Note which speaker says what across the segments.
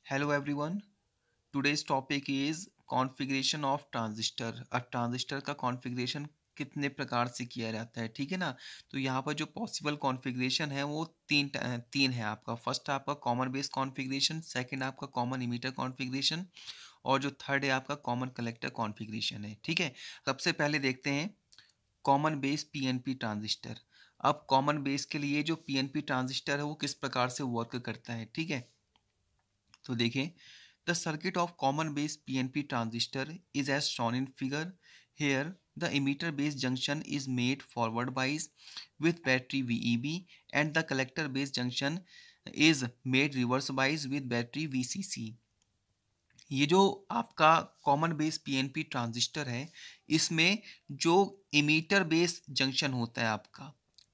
Speaker 1: Hello everyone. Today's topic is configuration of transistor. अब transistor का configuration कितने प्रकार से किया जाता है, ठीक है ना? तो यहाँ पर जो पॉसिबल कॉन्फ़िगरेशन है वो तीन है आपका। फर्स्ट आपका कॉमन बेस कॉन्फ़िगरेशन, सेकंड आपका कॉमन इमीटर कॉन्फ़िगरेशन और जो थर्ड है आपका कॉमन कलेक्टर कॉन्फ़िगरेशन है, ठीक है? सबसे पहले देखते हैं कॉमन बेस पीएनपी ट्रांजिस्टर। अब कॉमन बेस के लिए जो पीएनपी ट्रांजिस्टर है वो किस प्रकार से वर्क करता है, ठीक है? तो देखें, the circuit of common base PNP transistor is as shown in figure. Here the emitter base junction is made forward bias with battery VEB and the collector base junction is made reverse bias with battery VCC. ये जो आपका common base PNP transistor है, इसमें जो emitter base junction होता है आपका,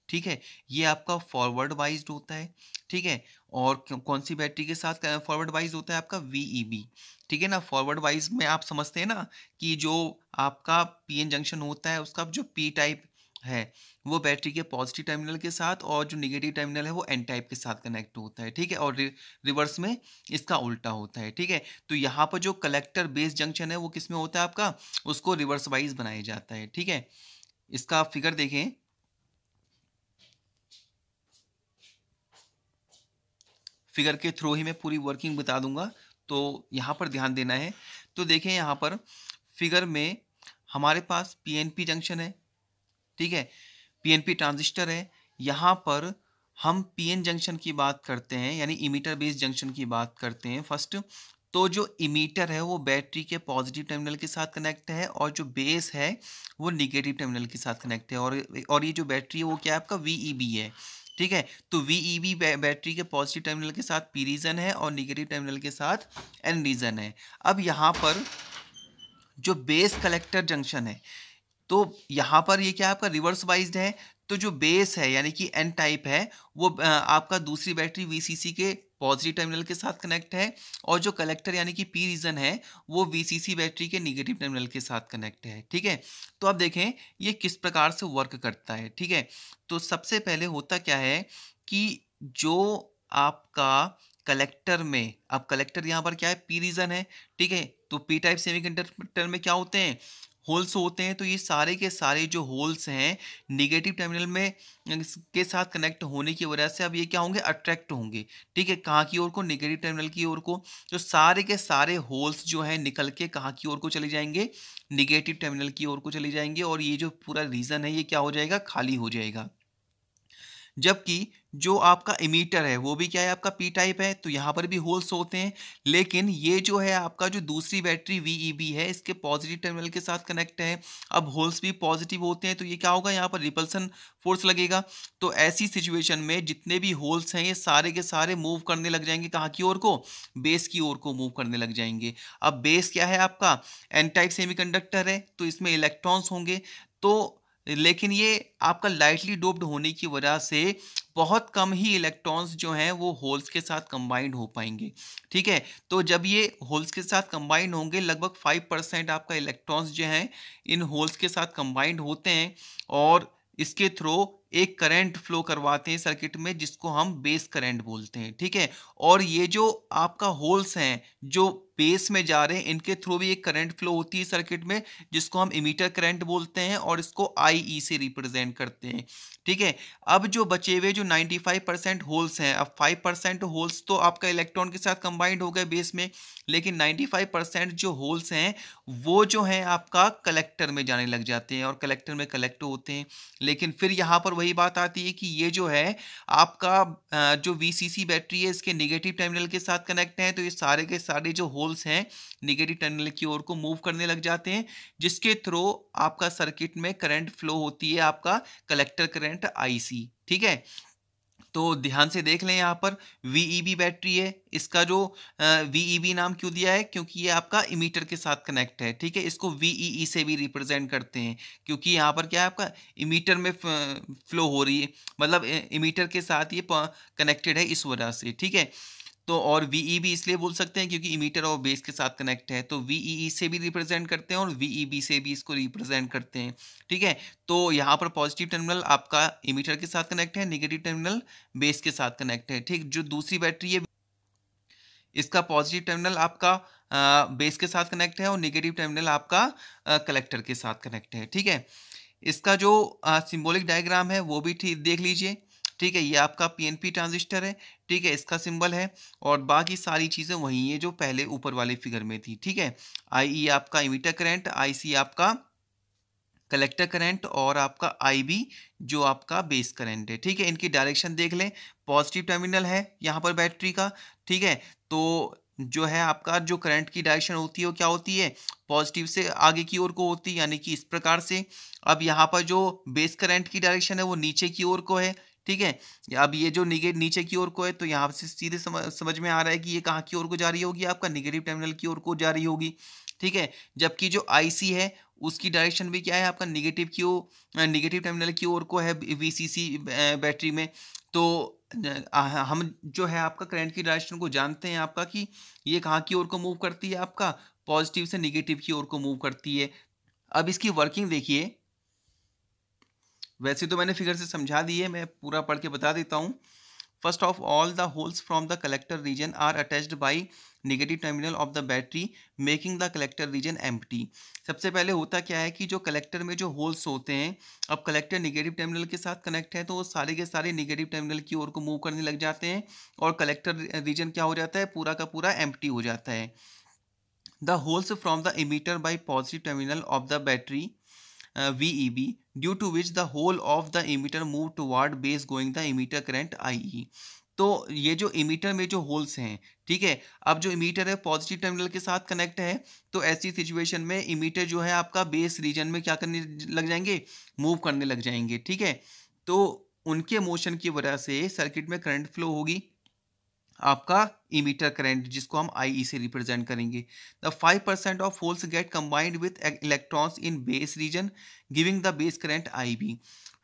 Speaker 1: ठीक है, ये आपका फॉरवर्ड वाइज्ड होता है, ठीक है। और कौन सी बैटरी के साथ फॉरवर्ड वाइज होता है आपका वीईबी, ठीक है ना। फॉरवर्ड वाइज में आप समझते हैं ना कि जो आपका पीएन जंक्शन होता है उसका जो पी टाइप है वो बैटरी के पॉजिटिव टर्मिनल के साथ और जो निगेटिव टर्मिनल है वो एन टाइप के साथ कनेक्ट होता है, ठीक है। और रिवर्स में इसका उल्टा होता है, ठीक है। तो यहाँ पर जो कलेक्टर बेस जंक्शन है वो किस में होता है आपका, उसको रिवर्स वाइज बनाया जाता है, ठीक है। इसका आप फिगर देखें, फिगर के थ्रू ही मैं पूरी वर्किंग बता दूंगा, तो यहाँ पर ध्यान देना है। तो देखें यहाँ पर फिगर में हमारे पास पीएनपी जंक्शन है, ठीक है, पीएनपी ट्रांजिस्टर है। यहाँ पर हम पीएन जंक्शन की बात करते हैं, यानी इमीटर बेस जंक्शन की बात करते हैं फर्स्ट। तो जो इमीटर है वो बैटरी के पॉजिटिव टर्मिनल के साथ कनेक्ट है और जो बेस है वो निगेटिव टर्मिनल के साथ कनेक्ट है। और ये जो बैटरी है वो क्या है आपका वीईबी है, ठीक है। तो वीईबी बैटरी के पॉजिटिव टर्मिनल के साथ पी रीजन है और निगेटिव टर्मिनल के साथ एन रीजन है। अब यहाँ पर जो बेस कलेक्टर जंक्शन है, तो यहाँ पर ये क्या है आपका रिवर्स वाइज्ड है। तो जो बेस है यानी कि एन टाइप है वो आपका दूसरी बैटरी वीसीसी के पॉजिटिव टर्मिनल के साथ कनेक्ट है और जो कलेक्टर यानी कि पी रीजन है वो वीसीसी बैटरी के निगेटिव टर्मिनल के साथ कनेक्ट है, ठीक है। तो अब देखें ये किस प्रकार से वर्क करता है, ठीक है। तो सबसे पहले होता क्या है कि जो आपका कलेक्टर में, अब कलेक्टर यहाँ पर क्या है, पी रीजन है, ठीक है। तो पी टाइप सेमीकंडक्टर में क्या होते हैं, होल्स होते हैं। तो ये सारे के सारे जो होल्स हैं निगेटिव टर्मिनल में के साथ कनेक्ट होने की वजह से अब ये क्या होंगे, अट्रैक्ट होंगे, ठीक है। कहाँ की ओर को, निगेटिव टर्मिनल की ओर को। तो सारे के सारे होल्स जो हैं निकल के कहाँ की ओर को चले जाएंगे, निगेटिव टर्मिनल की ओर को चले जाएंगे और ये जो पूरा रीजन है ये क्या हो जाएगा, खाली हो जाएगा। जबकि जो आपका इमीटर है वो भी क्या है आपका पी टाइप है, तो यहाँ पर भी होल्स होते हैं। लेकिन ये जो है आपका जो दूसरी बैटरी वीईबी है इसके पॉजिटिव टर्मिनल के साथ कनेक्ट है। अब होल्स भी पॉजिटिव होते हैं तो ये क्या होगा, यहाँ पर रिपल्सन फोर्स लगेगा। तो ऐसी सिचुएशन में जितने भी होल्स हैं ये सारे के सारे मूव करने लग जाएंगे, कहाँ की ओर को, बेस की ओर को मूव करने लग जाएंगे। अब बेस क्या है आपका, एन टाइप सेमीकंडक्टर है तो इसमें इलेक्ट्रॉन्स होंगे। तो लेकिन ये आपका लाइटली डोप्ड होने की वजह से बहुत कम ही इलेक्ट्रॉन्स जो हैं वो होल्स के साथ कंबाइंड हो पाएंगे, ठीक है। तो जब ये होल्स के साथ कंबाइंड होंगे लगभग 5% आपका इलेक्ट्रॉन्स जो हैं इन होल्स के साथ कंबाइंड होते हैं और इसके थ्रू एक करंट फ्लो करवाते हैं सर्किट में जिसको हम बेस करंट बोलते हैं, ठीक है। और ये जो आपका होल्स हैं जो बेस में जा रहे हैं इनके थ्रू भी एक करंट फ्लो होती है सर्किट में जिसको हम इमीटर करंट बोलते हैं और इसको आई से रिप्रेजेंट करते हैं, ठीक है। अब जो बचे हुए जो 95% होल्स हैं, अब 5% होल्स तो आपका इलेक्ट्रॉन के साथ कंबाइंड हो गए बेस में, लेकिन 95% जो होल्स हैं वो जो हैं आपका कलेक्टर में जाने लग जाते हैं और कलेक्टर में कलेक्ट होते हैं। लेकिन फिर यहाँ पर वही बात आती है कि ये जो है आपका जो वीसीसी बैटरी है इसके निगेटिव टर्मिनल के साथ कनेक्ट है, तो ये सारे के सारे जो होल्स हैं निगेटिव टर्मिनल की ओर को मूव करने लग जाते हैं जिसके थ्रू आपका सर्किट में करंट फ्लो होती है आपका कलेक्टर करंट आईसी, ठीक है। तो ध्यान से देख लें, यहाँ पर वीईबी बैटरी है, इसका जो वीईबी नाम क्यों दिया है, क्योंकि ये आपका इमीटर के साथ कनेक्ट है, ठीक है। इसको वीईई से भी रिप्रेजेंट करते हैं क्योंकि यहाँ पर क्या है आपका इमीटर में फ्लो हो रही है, मतलब इमीटर के साथ ये कनेक्टेड है इस वजह से, ठीक है। तो और वीईबी इसलिए बोल सकते हैं क्योंकि इमीटर और बेस के साथ कनेक्ट है, तो वीईई से भी रिप्रेजेंट करते हैं और वीईबी से भी इसको रिप्रेजेंट करते हैं, ठीक है। तो यहाँ पर पॉजिटिव टर्मिनल आपका इमीटर के साथ कनेक्ट है, नेगेटिव टर्मिनल बेस के साथ कनेक्ट है, ठीक। जो दूसरी बैटरी है इसका पॉजिटिव टर्मिनल आपका बेस के साथ कनेक्ट है और नेगेटिव टर्मिनल आपका कलेक्टर के साथ कनेक्ट है, ठीक है। इसका जो सिंबॉलिक डायग्राम है वो भी ठीक देख लीजिए, ठीक है। ये आपका पीएनपी ट्रांजिस्टर है, ठीक है, इसका सिंबल है और बाकी सारी चीज़ें वही है जो पहले ऊपर वाले फिगर में थी, ठीक है। आई आपका इमीटर करंट, आईसी आपका कलेक्टर करंट और आपका आईबी जो आपका बेस करंट है, ठीक है। इनकी डायरेक्शन देख लें, पॉजिटिव टर्मिनल है यहाँ पर बैटरी का, ठीक है। तो जो है आपका जो करंट की डायरेक्शन होती है वो क्या होती है, पॉजिटिव से आगे की ओर को होती है, यानी कि इस प्रकार से। अब यहाँ पर जो बेस करंट की डायरेक्शन है वो नीचे की ओर को है, ठीक है। अब ये जो नीचे की ओर को है तो यहाँ से सीधे समझ में आ रहा है कि ये कहाँ की ओर को जा रही होगी, आपका निगेटिव टर्मिनल की ओर को जा रही होगी, ठीक है। जबकि जो आईसी है उसकी डायरेक्शन भी क्या है, आपका निगेटिव की ओर, निगेटिव टर्मिनल की ओर को है वीसीसी बैटरी में। तो हम जो है आपका करंट की डायरेक्शन को जानते हैं आपका कि ये कहाँ की ओर को मूव करती है, आपका पॉजिटिव से निगेटिव की ओर को मूव करती है। अब इसकी वर्किंग देखिए, वैसे तो मैंने फिगर से समझा दी है, मैं पूरा पढ़ के बता देता हूँ। First of all, the holes from the collector region are attached by negative terminal of the battery, making the collector region empty. सबसे पहले होता क्या है कि जो कलेक्टर में जो होल्स होते हैं, अब कलेक्टर नेगेटिव टर्मिनल के साथ कनेक्ट है तो वो सारे के सारे नेगेटिव टर्मिनल की ओर को मूव करने लग जाते हैं और कलेक्टर रीजन क्या हो जाता है, पूरा का पूरा एम्प्टी हो जाता है। The holes from the emitter by positive terminal of the battery VEB, due to which the whole of the emitter move toward base going the emitter current IE. तो ये जो इमीटर में जो होल्स हैं, ठीक है, अब जो इमीटर है पॉजिटिव टर्मिनल के साथ कनेक्ट है तो ऐसी सिचुएशन में इमीटर जो है आपका बेस रीजन में क्या करने लग जाएंगे, मूव करने लग जाएंगे, ठीक है। तो उनके मोशन की वजह से सर्किट में करंट फ्लो होगी, आपका इमीटर करंट, जिसको हम आई से रिप्रेजेंट करेंगे। The 5% of holes get combined with electrons in base region giving the base current I B.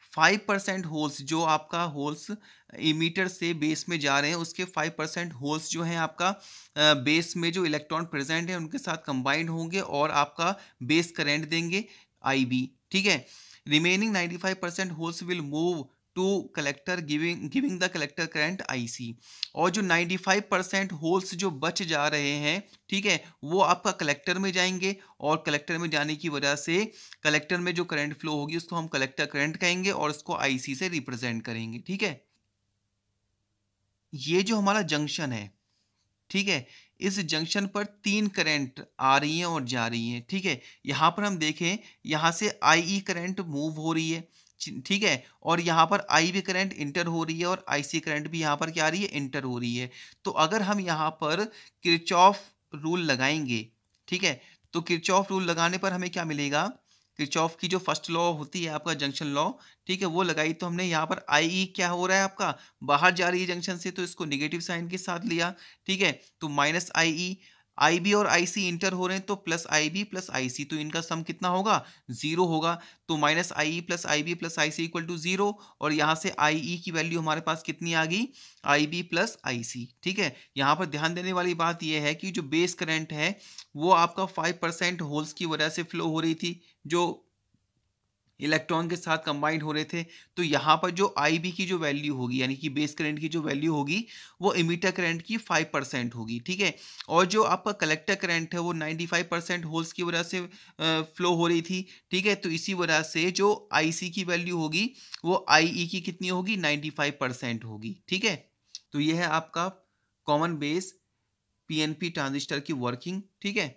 Speaker 1: 5% holes जो आपका होल्स इमीटर से बेस में जा रहे हैं उसके 5% होल्स जो हैं आपका बेस में जो इलेक्ट्रॉन प्रेजेंट है उनके साथ कंबाइंड होंगे और आपका बेस करंट देंगे आई बी, ठीक है। Remaining 95% holes will move to collector giving the collector current IC. और जो 95% होल्स जो बच जा रहे हैं, ठीक है, वो आपका कलेक्टर में जाएंगे और कलेक्टर में जाने की वजह से कलेक्टर में जो करंट फ्लो होगी उसको हम कलेक्टर करंट कहेंगे और उसको आईसी से रिप्रेजेंट करेंगे, ठीक है। ये जो हमारा जंक्शन है, ठीक है, इस जंक्शन पर 3 करंट आ रही हैं और जा रही हैं, ठीक है। यहाँ पर हम देखें, यहाँ से आई करंट मूव हो रही है, ठीक है, और यहाँ पर आई भी करंट इंटर हो रही है और आईसी करंट भी यहाँ पर क्या आ रही है, इंटर हो रही है। तो अगर हम यहाँ पर किरचॉफ रूल लगाएंगे, ठीक है, तो किरचॉफ रूल लगाने पर हमें क्या मिलेगा, किरचॉफ की जो फर्स्ट लॉ होती है आपका जंक्शन लॉ, ठीक है, वो लगाई तो हमने यहाँ पर आई क्या हो रहा है आपका, बाहर जा रही है जंक्शन से तो इसको निगेटिव साइन के साथ लिया, ठीक है। तो माइनस आई, आई बी और आई सी इंटर हो रहे हैं तो plus I B plus I C, तो इनका सम कितना होगा, जीरो होगा। तो minus I E plus I B plus I C equal to zero, और यहाँ से आई ई की वैल्यू हमारे पास कितनी आ गई, आई बी प्लस आई सी, ठीक है। यहाँ पर ध्यान देने वाली बात यह है कि जो बेस करंट है वो आपका 5% होल्स की वजह से फ्लो हो रही थी जो इलेक्ट्रॉन के साथ कंबाइंड हो रहे थे। तो यहाँ पर जो आई बी की जो वैल्यू होगी, यानी कि बेस करंट की जो वैल्यू होगी वो इमीटर करंट की 5% होगी, ठीक है। और जो आपका कलेक्टर करंट है वो 95% होल्स की वजह से फ्लो हो रही थी, ठीक है। तो इसी वजह से जो आई सी की वैल्यू होगी वो आई ई की कितनी होगी, 95% होगी, ठीक है। तो ये है आपका कॉमन बेस पीएनपी ट्रांजिस्टर की वर्किंग, ठीक है।